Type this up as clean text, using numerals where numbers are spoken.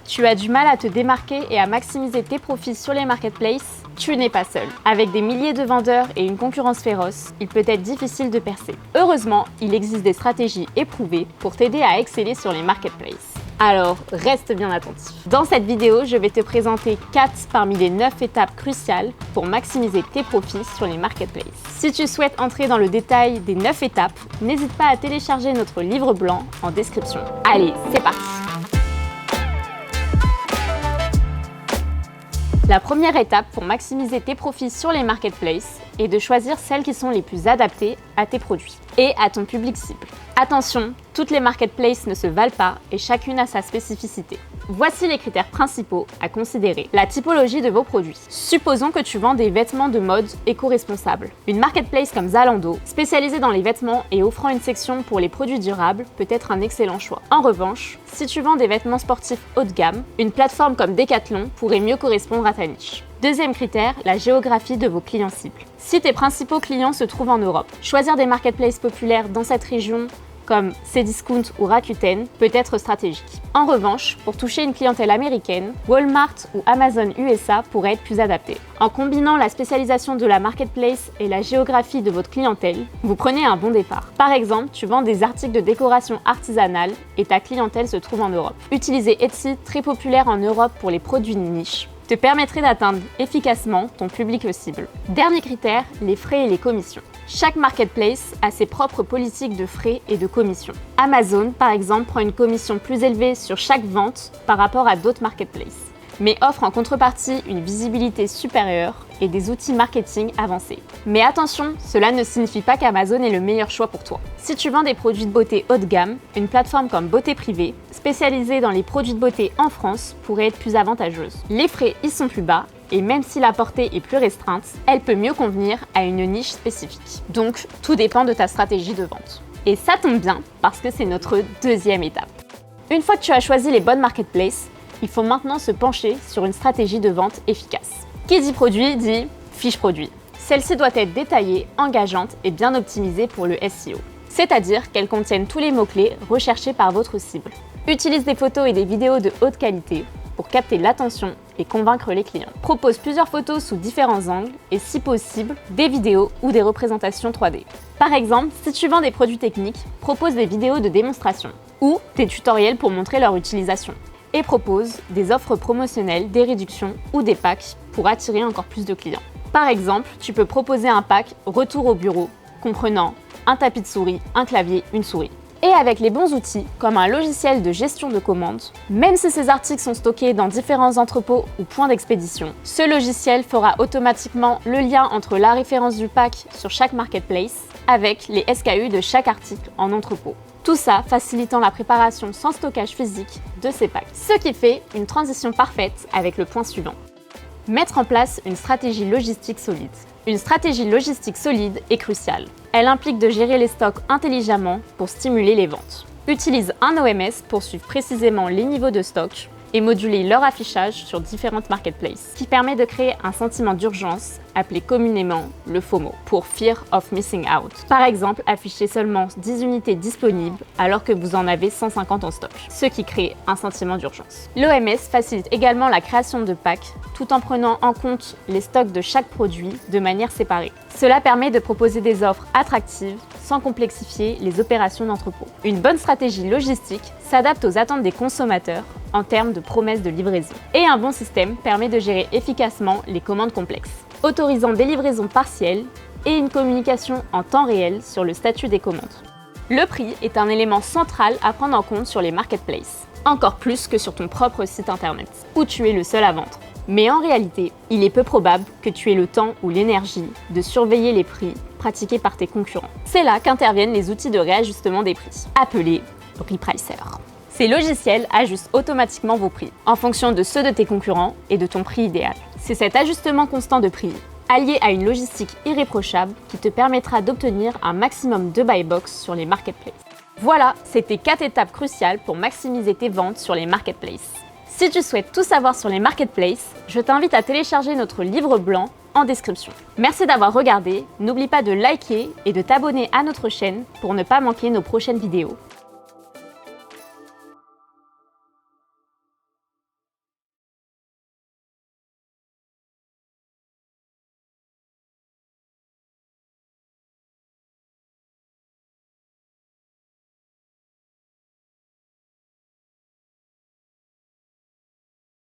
Tu as du mal à te démarquer et à maximiser tes profits sur les marketplaces? Tu n'es pas seul. Avec des milliers de vendeurs et une concurrence féroce, il peut être difficile de percer. Heureusement, il existe des stratégies éprouvées pour t'aider à exceller sur les marketplaces. Alors, reste bien attentif. Dans cette vidéo, je vais te présenter 4 parmi les 9 étapes cruciales pour maximiser tes profits sur les marketplaces. Si tu souhaites entrer dans le détail des 9 étapes, n'hésite pas à télécharger notre livre blanc en description. Allez, c'est parti! La première étape pour maximiser tes profits sur les marketplaces est de choisir celles qui sont les plus adaptées à tes produits et à ton public cible. Attention, toutes les marketplaces ne se valent pas et chacune a sa spécificité. Voici les critères principaux à considérer. La typologie de vos produits. Supposons que tu vends des vêtements de mode éco-responsables. Une marketplace comme Zalando, spécialisée dans les vêtements et offrant une section pour les produits durables, peut être un excellent choix. En revanche, si tu vends des vêtements sportifs haut de gamme, une plateforme comme Decathlon pourrait mieux correspondre à ta niche. Deuxième critère, la géographie de vos clients cibles. Si tes principaux clients se trouvent en Europe, choisir des marketplaces populaires dans cette région comme Cdiscount ou Rakuten peut être stratégique. En revanche, pour toucher une clientèle américaine, Walmart ou Amazon USA pourraient être plus adaptés. En combinant la spécialisation de la marketplace et la géographie de votre clientèle, vous prenez un bon départ. Par exemple, tu vends des articles de décoration artisanale et ta clientèle se trouve en Europe. Utiliser Etsy, très populaire en Europe pour les produits de niche, te permettrait d'atteindre efficacement ton public cible. Dernier critère, les frais et les commissions. Chaque marketplace a ses propres politiques de frais et de commissions. Amazon, par exemple, prend une commission plus élevée sur chaque vente par rapport à d'autres marketplaces, mais offre en contrepartie une visibilité supérieure et des outils marketing avancés. Mais attention, cela ne signifie pas qu'Amazon est le meilleur choix pour toi. Si tu vends des produits de beauté haut de gamme, une plateforme comme Beauté Privée, spécialisée dans les produits de beauté en France, pourrait être plus avantageuse. Les frais y sont plus bas, et même si la portée est plus restreinte, elle peut mieux convenir à une niche spécifique. Donc, tout dépend de ta stratégie de vente. Et ça tombe bien, parce que c'est notre deuxième étape. Une fois que tu as choisi les bonnes marketplaces, il faut maintenant se pencher sur une stratégie de vente efficace. Qui dit produit dit fiche produit. Celle-ci doit être détaillée, engageante et bien optimisée pour le SEO. C'est-à-dire qu'elle contienne tous les mots-clés recherchés par votre cible. Utilise des photos et des vidéos de haute qualité pour capter l'attention et convaincre les clients. Propose plusieurs photos sous différents angles et, si possible, des vidéos ou des représentations 3D. Par exemple, si tu vends des produits techniques, propose des vidéos de démonstration ou des tutoriels pour montrer leur utilisation. Et propose des offres promotionnelles, des réductions ou des packs pour attirer encore plus de clients. Par exemple, tu peux proposer un pack retour au bureau comprenant un tapis de souris, un clavier, une souris. Et avec les bons outils, comme un logiciel de gestion de commandes, même si ces articles sont stockés dans différents entrepôts ou points d'expédition, ce logiciel fera automatiquement le lien entre la référence du pack sur chaque marketplace avec les SKU de chaque article en entrepôt. Tout ça facilitant la préparation sans stockage physique de ces packs. Ce qui fait une transition parfaite avec le point suivant. Mettre en place une stratégie logistique solide. Une stratégie logistique solide est cruciale. Elle implique de gérer les stocks intelligemment pour stimuler les ventes. Utilise un OMS pour suivre précisément les niveaux de stock et moduler leur affichage sur différentes marketplaces, ce qui permet de créer un sentiment d'urgence appelé communément le FOMO, pour Fear of Missing Out. Par exemple, afficher seulement 10 unités disponibles alors que vous en avez 150 en stock, ce qui crée un sentiment d'urgence. L'OMS facilite également la création de packs tout en prenant en compte les stocks de chaque produit de manière séparée. Cela permet de proposer des offres attractives sans complexifier les opérations d'entrepôt. Une bonne stratégie logistique s'adapte aux attentes des consommateurs en termes de promesses de livraison. Et un bon système permet de gérer efficacement les commandes complexes, autorisant des livraisons partielles et une communication en temps réel sur le statut des commandes. Le prix est un élément central à prendre en compte sur les marketplaces, encore plus que sur ton propre site internet, où tu es le seul à vendre. Mais en réalité, il est peu probable que tu aies le temps ou l'énergie de surveiller les prix pratiqués par tes concurrents. C'est là qu'interviennent les outils de réajustement des prix, appelés repricer. Ces logiciels ajustent automatiquement vos prix en fonction de ceux de tes concurrents et de ton prix idéal. C'est cet ajustement constant de prix, allié à une logistique irréprochable, qui te permettra d'obtenir un maximum de buy box sur les marketplaces. Voilà, c'était 4 étapes cruciales pour maximiser tes ventes sur les marketplaces. Si tu souhaites tout savoir sur les marketplaces, je t'invite à télécharger notre livre blanc en description. Merci d'avoir regardé, n'oublie pas de liker et de t'abonner à notre chaîne pour ne pas manquer nos prochaines vidéos.